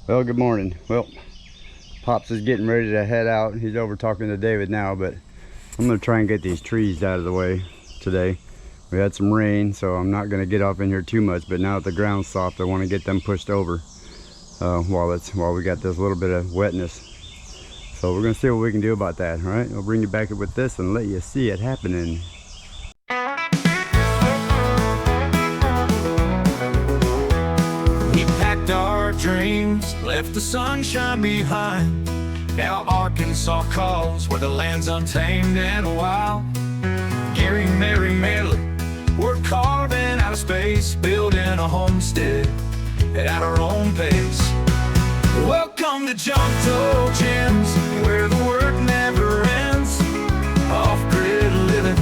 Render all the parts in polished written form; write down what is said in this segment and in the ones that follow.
Well, good morning. Well, Pops is getting ready to head out. He's over talking to David now, but I'm gonna try and get these trees out of the way today. We had some rain, so I'm not gonna get up in here too much, but now that the ground's soft, I want to get them pushed over while we got this little bit of wetness. So we're gonna see what we can do about that. All right, I'll bring you back with this and let you see it happening. Our dreams left the sunshine behind. Now Arkansas calls, where the land's untamed and wild. Gary, Mary, Melly, we're carving out of space, building a homestead at our own pace. Welcome to Junktojems, where the work never ends. Off-grid living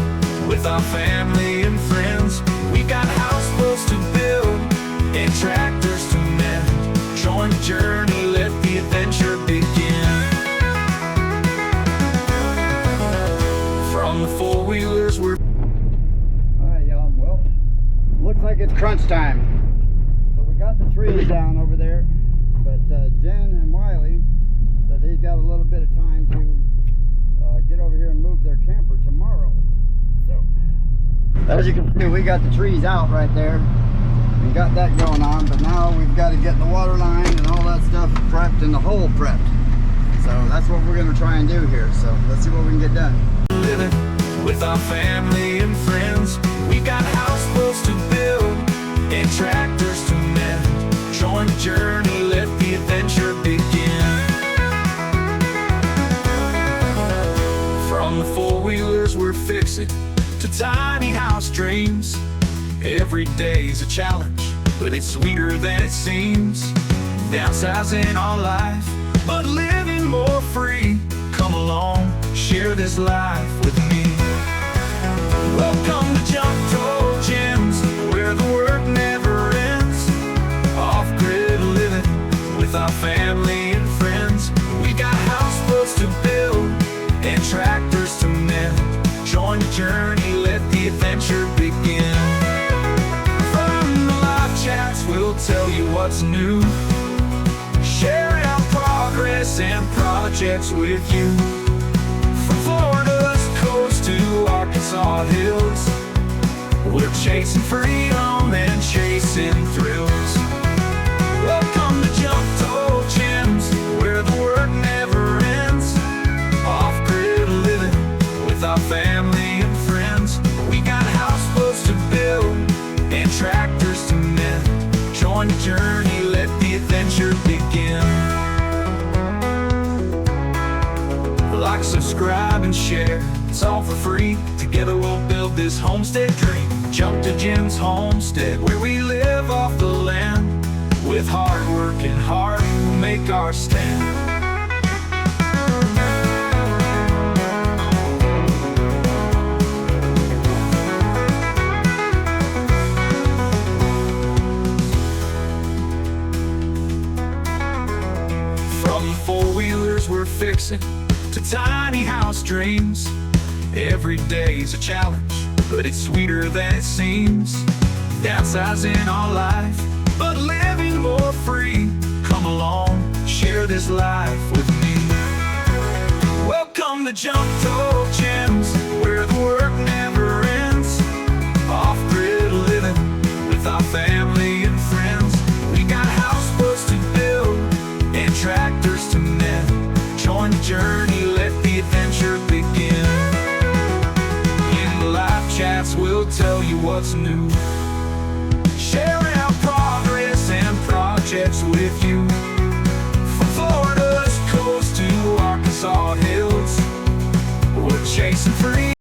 with our family and friends. We got houseboats to build and tractors to mend. Join the journey, let the adventure begin. From the four-wheelers we're... Alright y'all, well, looks like it's crunch time. So we got the trees down over there, but Jen and Wiley said they've got a little bit of time to get over here and move their camper tomorrow. So, as you can see, we got the trees out right there. We got that going on, but now we've got to get the water line and all that stuff prepped and the hole prepped. So that's what we're going to try and do here. So let's see what we can get done. Living with our family and friends. We got houseboats to build and tractors to mend. Join the journey, let the adventure begin. From the four-wheelers we're fixing to tiny house dreams. Every day's a challenge, but it's sweeter than it seems. Downsizing our life, but living more free. Come along, share this life with me. Welcome to Junktojems, where the work never ends. Off-grid living with our family and friends. We got houseboats to build and tractors to mend. Join the journey, let the adventure begin. We'll tell you what's new, sharing our progress and projects with you. From Florida's coast to Arkansas hills, we're chasing freedom and chasing thrills. Welcome to Junktojems, where the work never ends. Off-grid living with our family and friends. We got houseboats to build and tractors to mend. Join the journey, let the adventure begin. Like, subscribe, and share. It's all for free. Together we'll build this homestead dream. Junktojems Homestead, where we live off the land. With hard work and heart, we'll make our stand. We're fixing to tiny house dreams. Every day's a challenge, but it's sweeter than it seems. Downsizing our life, but living more free. Come along, share this life with me. Welcome to Junktojems, where the work never ends. Off-grid living with our family and friends. We got houseboats to build and tractors to mend. Join the journey, let the adventure begin. In the live chats, we'll tell you what's new, sharing our progress and projects with you. From Florida's coast to Arkansas hills, we're chasing free.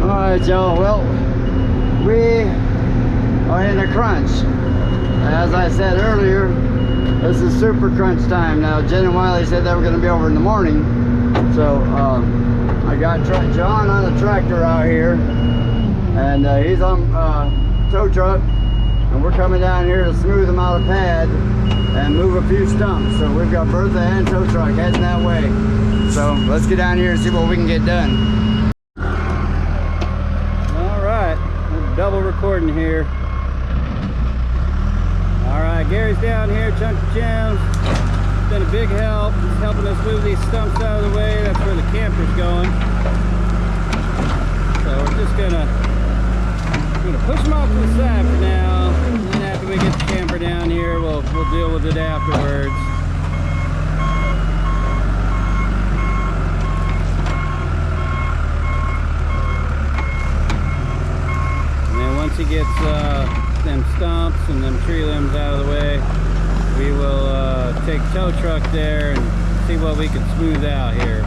Alright y'all, well, we are in a crunch. As I said earlier, this is super crunch time now. Jen and Wiley said they were going to be over in the morning. So I got John on the tractor out here, and he's on tow truck, and we're coming down here to smooth them out of the pad and move a few stumps. So we've got Bertha and tow truck heading that way. So let's get down here and see what we can get done. All right, double recording here. All right, Gary's down here, Junktojems. Been a big help. He's helping us move these stumps out of the way. That's where the camper's going. So we're just gonna push them off to the side for now. And then after we get the camper down here, we'll deal with it afterwards. And then once he gets them stumps and them tree limbs out of the way, we will take tow truck there and see what we can smooth out here.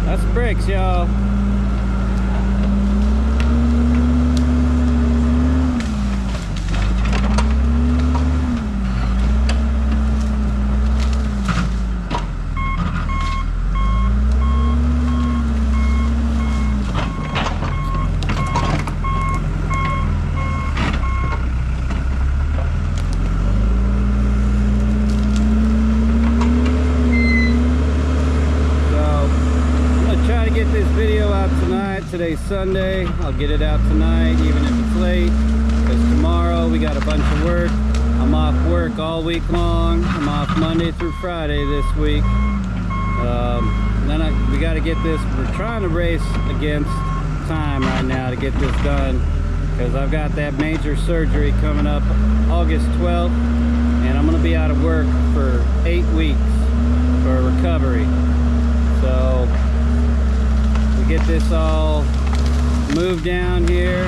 That's bricks, y'all. Today's Sunday. I'll get it out tonight, even if it's late, because tomorrow we got a bunch of work. I'm off work all week long. I'm off Monday through Friday this week. We got to get this. We're trying to race against time right now to get this done, because I've got that major surgery coming up August 12th, and I'm going to be out of work for 8 weeks for recovery. So get this all moved down here,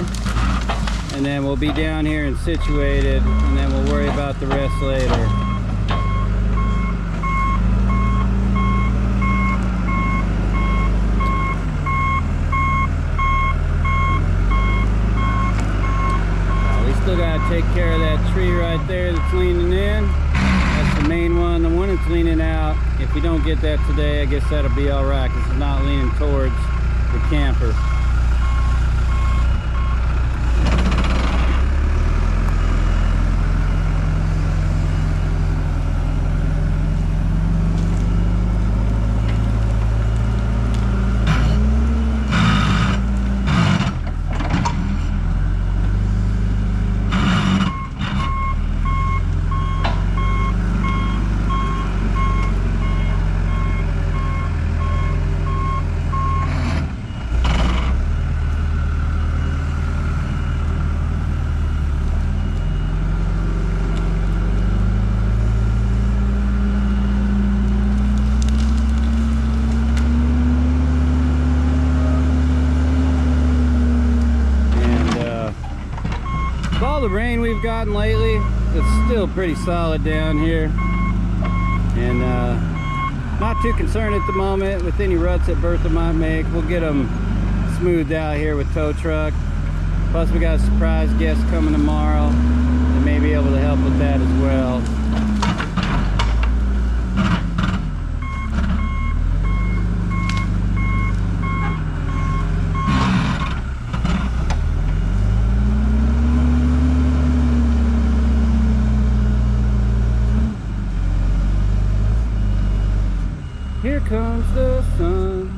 and then we'll be down here and situated, and then we'll worry about the rest later. We still got to take care of that tree right there that's leaning in. That's the main one. The one that's leaning out, if we don't get that today, I guess that'll be all right, because it's not leaning towards the camper. All the rain we've gotten lately, it's still pretty solid down here, and not too concerned at the moment with any ruts that Bertha might make. We'll get them smoothed out here with tow truck. Plus we got a surprise guest coming tomorrow that may be able to help with that as well. Here comes the sun.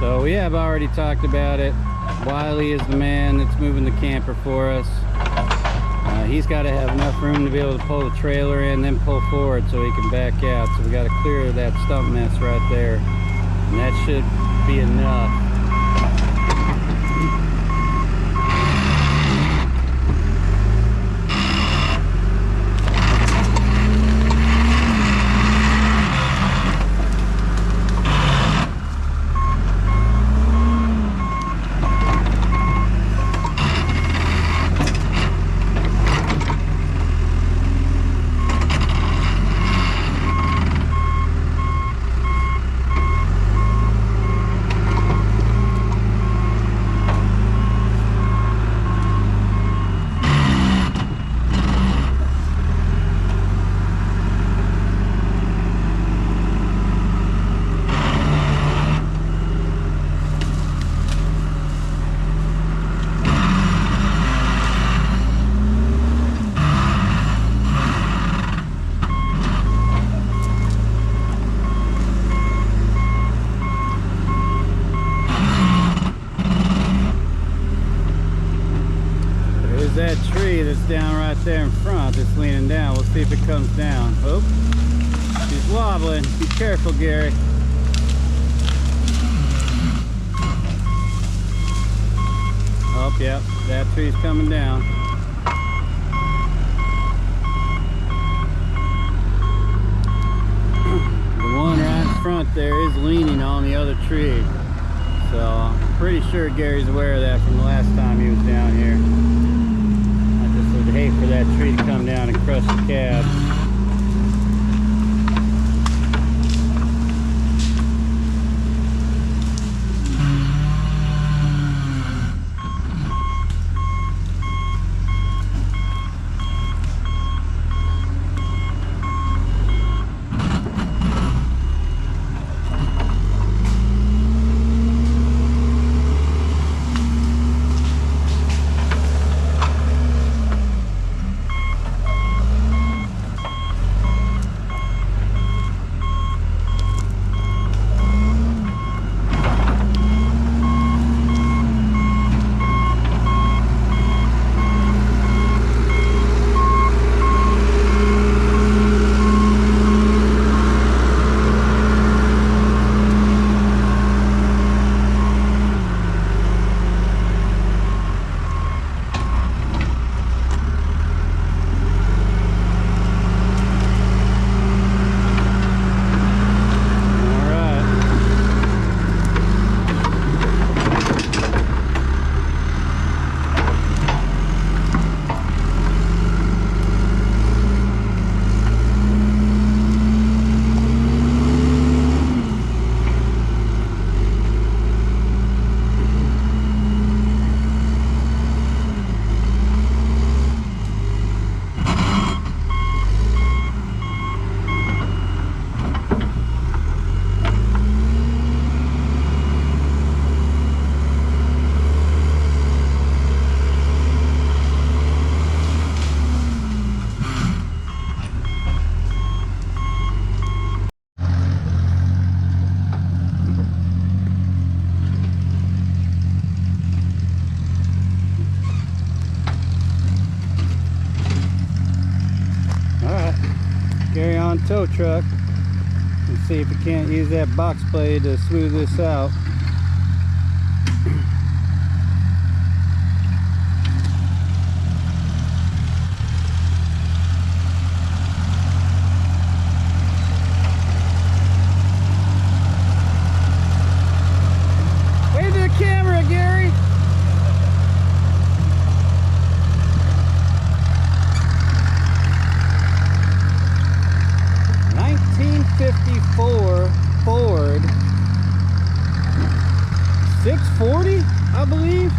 So we have already talked about it. Wiley is the man that's moving the camper for us. He's got to have enough room to be able to pull the trailer in, then pull forward so he can back out. So we got to clear that stump mess right there, and that should be enough. That tree that's down right there in front that's leaning down. We'll see if it comes down. Oh, she's wobbling. Be careful, Gary. Oh, yeah, that tree's coming down. The one right in front there is leaning on the other tree. So I'm pretty sure Gary's aware of that from the last time he was down here. I'd hate for that tree to come down and crush the cab. Carry on tow truck and see if we can't use that box blade to smooth this out. Wave to the camera, Gary. '54 Ford 640, I believe.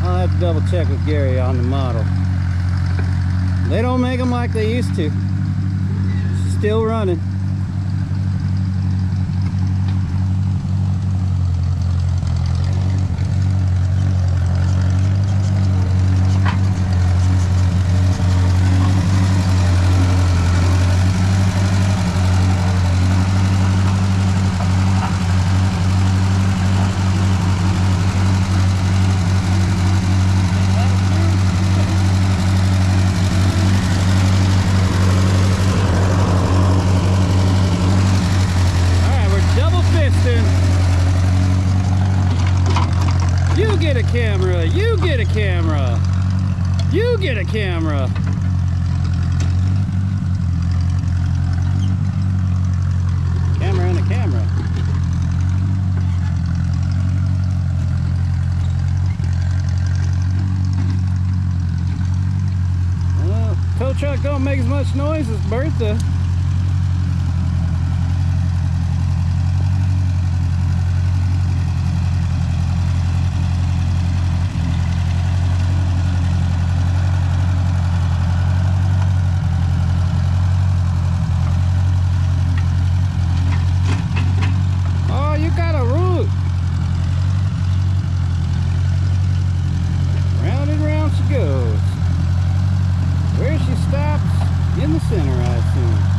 I'll have to double check with Gary on the model. They don't make them like they used to. Still running. get a camera. You get a camera. You get a camera. Camera and a camera. Well, tow truck don't make as much noise as Bertha. In the center, I assume.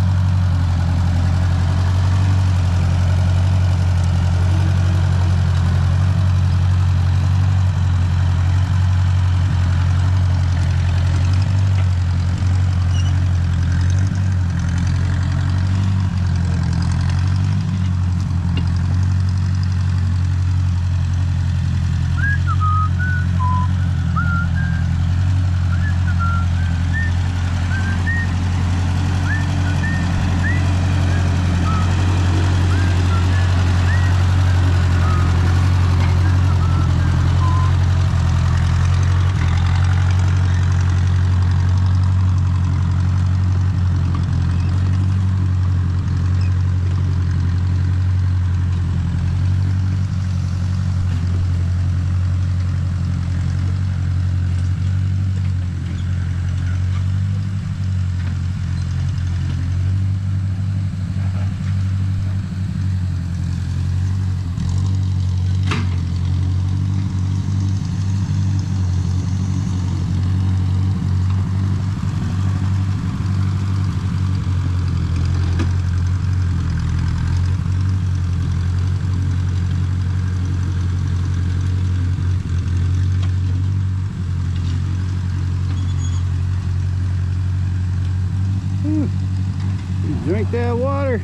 Drink that water.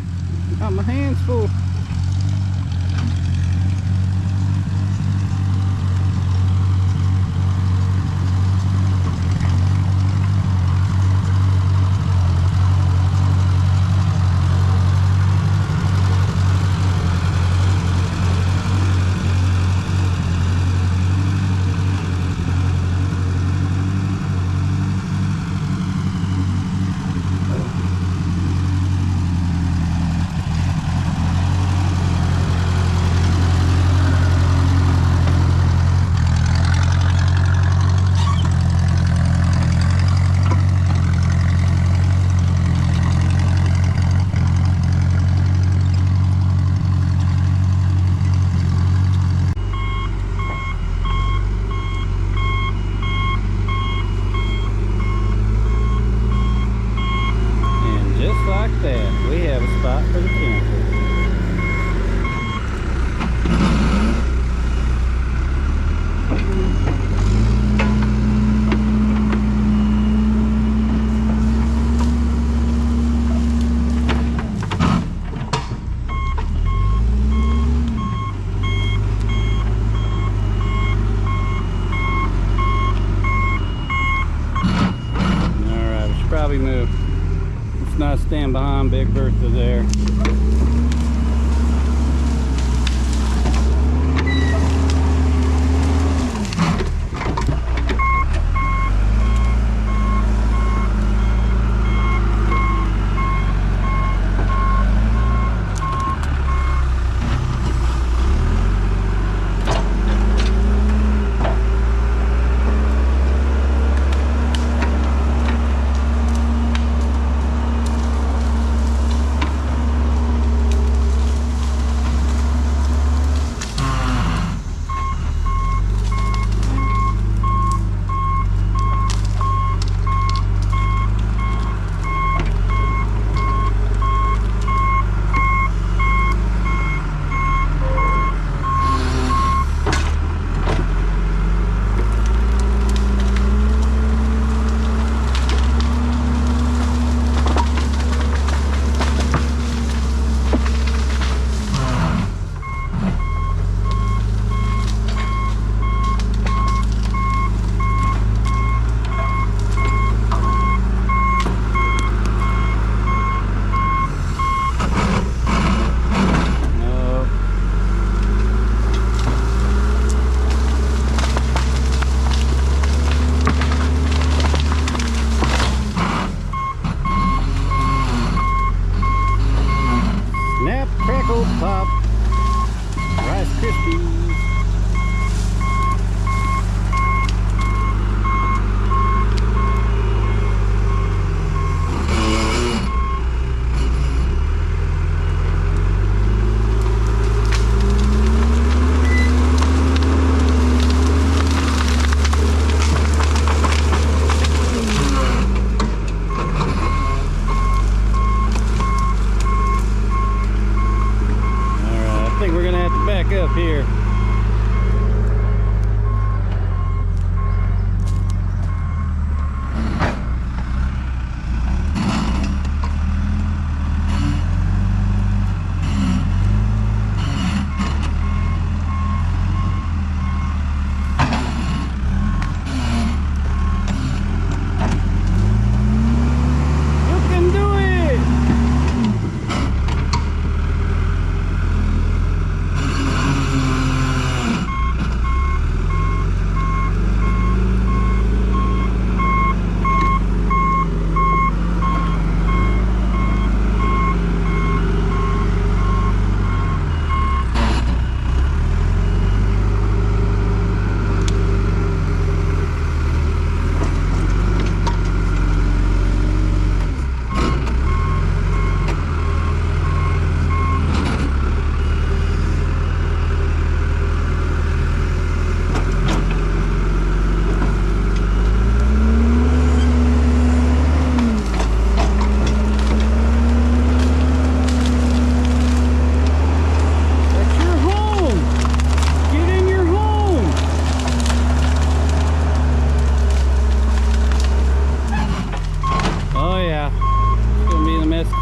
Got my hands full. Move. Let's not stand behind Big Bertha there. Apple Pop Rice Krispies. Up here.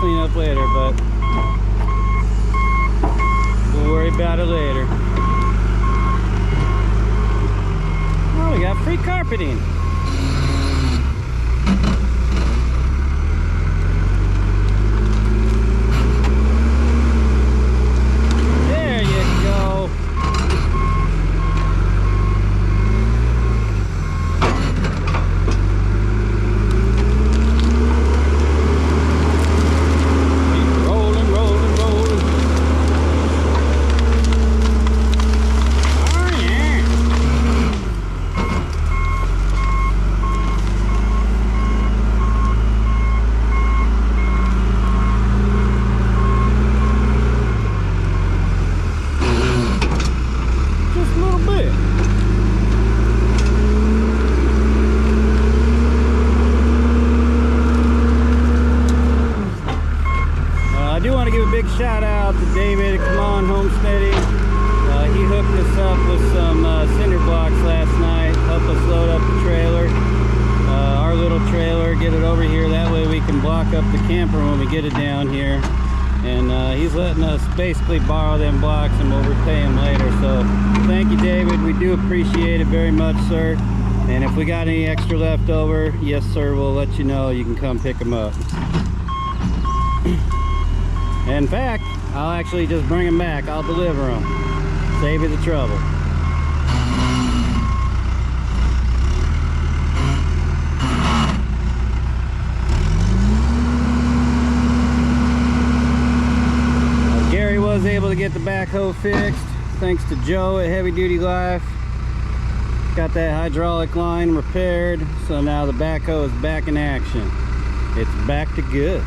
Clean up later, but we'll worry about it later. Oh, we got free carpeting. There you go. Shout out to David at Homesteading. He hooked us up with some cinder blocks last night, helped us load up the trailer, our little trailer, get it over here. That way we can block up the camper when we get it down here. And he's letting us basically borrow them blocks and we'll repay him later. So thank you, David. We do appreciate it very much, sir. And if we got any extra left over, yes, sir, we'll let you know. You can come pick them up. In fact, I'll actually just bring them back. I'll deliver them. Save you the trouble. Gary was able to get the backhoe fixed, thanks to Joe at Heavy Duty Life. Got that hydraulic line repaired, so now the backhoe is back in action. It's back to good.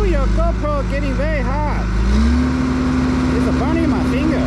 Your GoPro getting very hot. It's burning my finger.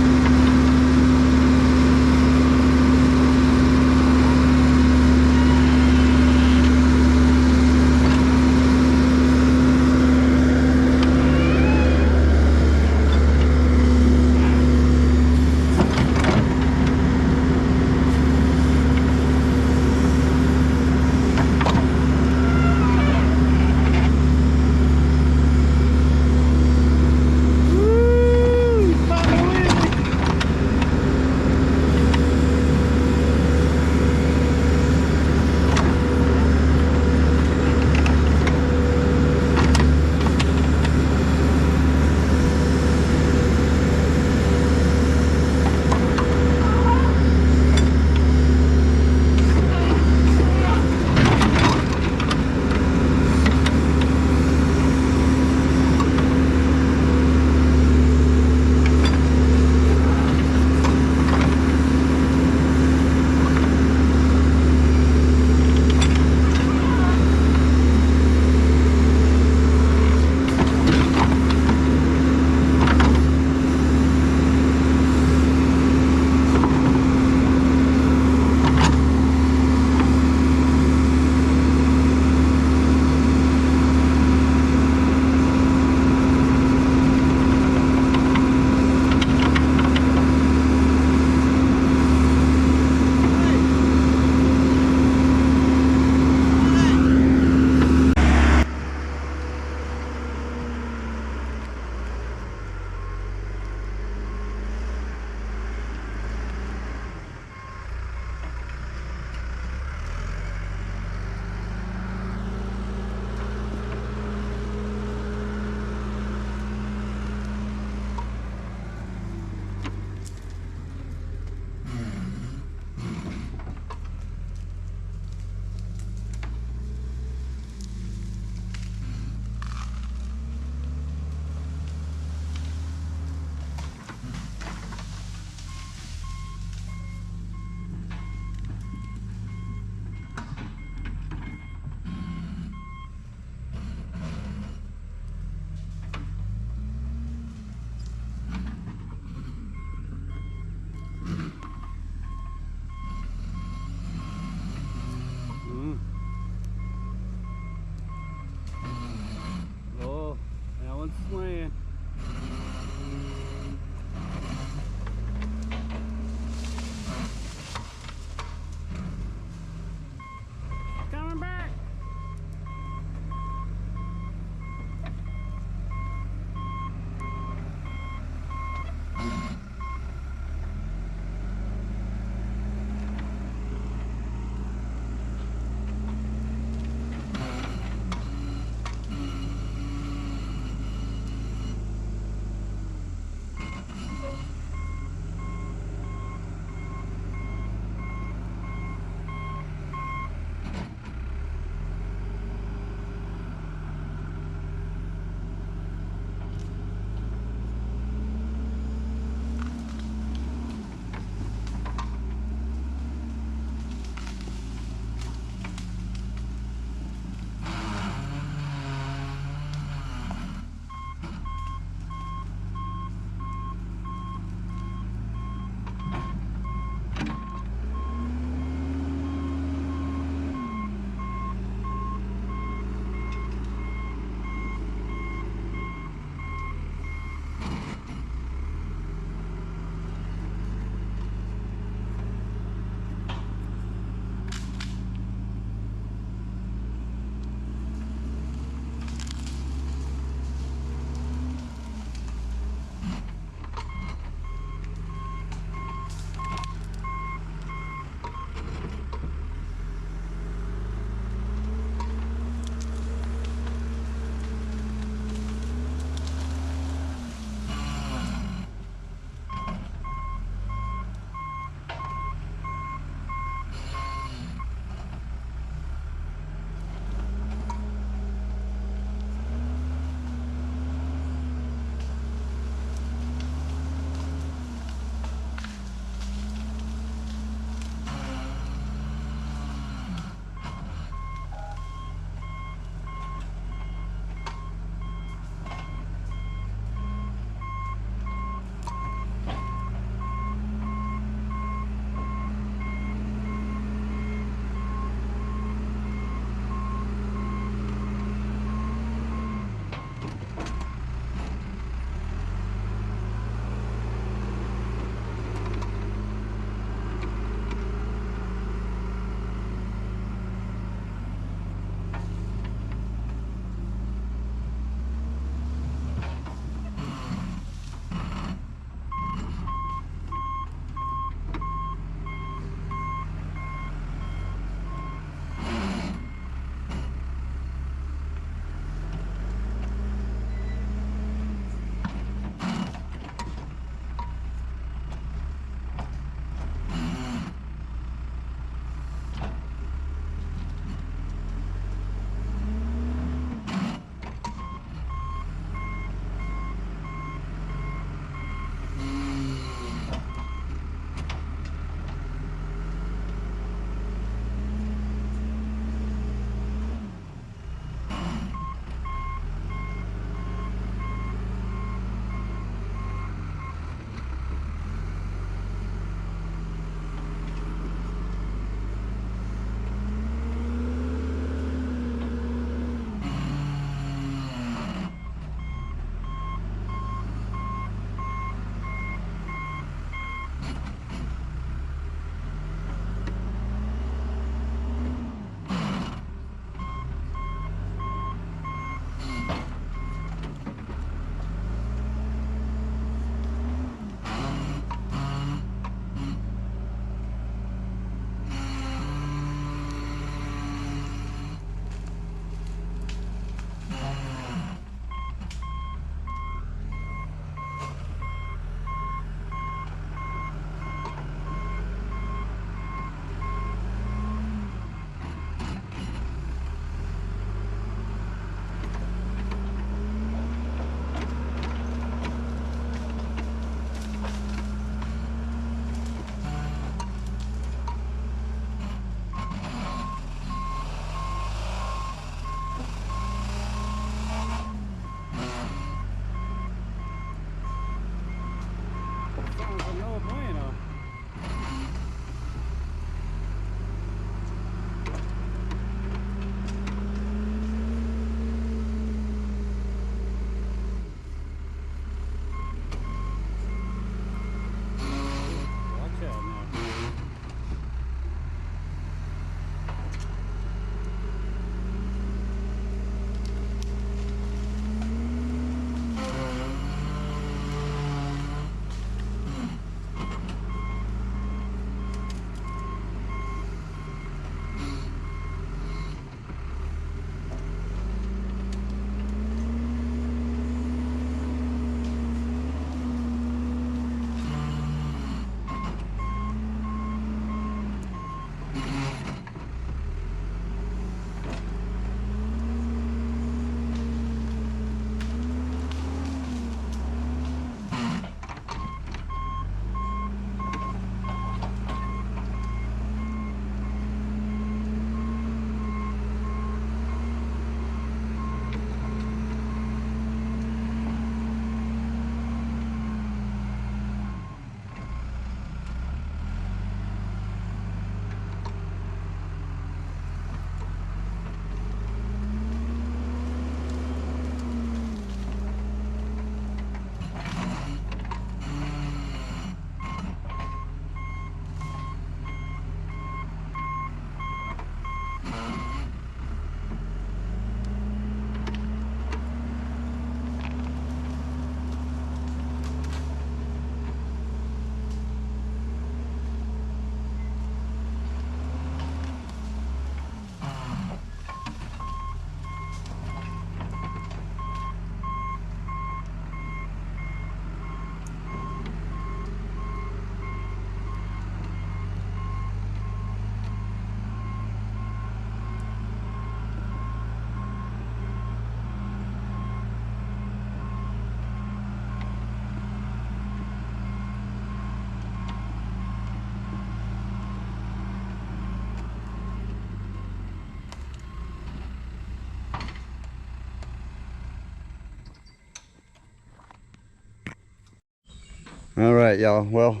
All right, y'all. Well,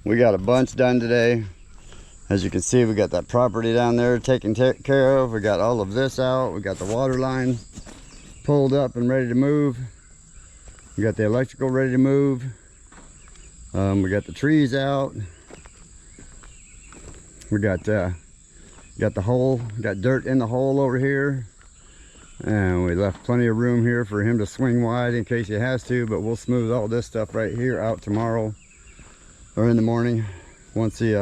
we got a bunch done today. As you can see, we got that property down there taken care of. We got all of this out. We got the water line pulled up and ready to move. We got the electrical ready to move. We got the trees out. We got the hole, got dirt in the hole over here. And we left plenty of room here for him to swing wide in case he has to, but we'll smooth all this stuff right here out tomorrow or in the morning. Once we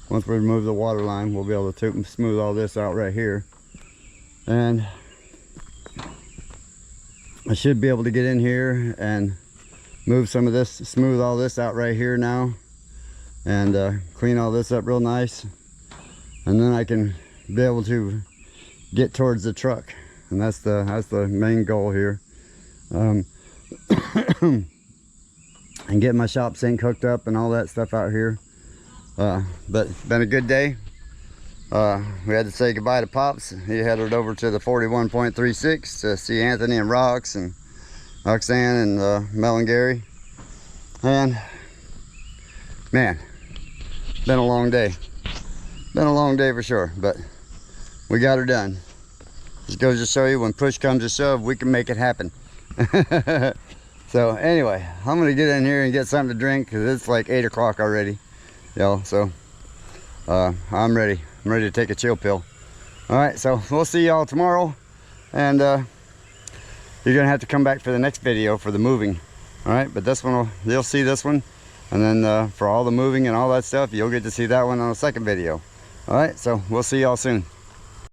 remove the water line, we'll be able to smooth all this out right here. And I should be able to get in here and move some of this, smooth all this out right here now, and clean all this up real nice. And then I can be able to get towards the truck. And that's the main goal here. And get my shop sink hooked up and all that stuff out here. But it's been a good day. We had to say goodbye to Pops. He headed over to the 41.36 to see Anthony and Rox and Roxanne and Mel and Gary. And man, been a long day. Been a long day for sure, but we got her done. Just goes to show you, when push comes to shove, we can make it happen. So anyway, I'm gonna get in here and get something to drink because it's like 8 o'clock already, y'all. So I'm ready. I'm ready to take a chill pill. All right, so we'll see y'all tomorrow, and you're gonna have to come back for the next video for the moving. All right, but this one, you'll see this one, and then for all the moving and all that stuff, you'll get to see that one on the second video. All right, so we'll see y'all soon.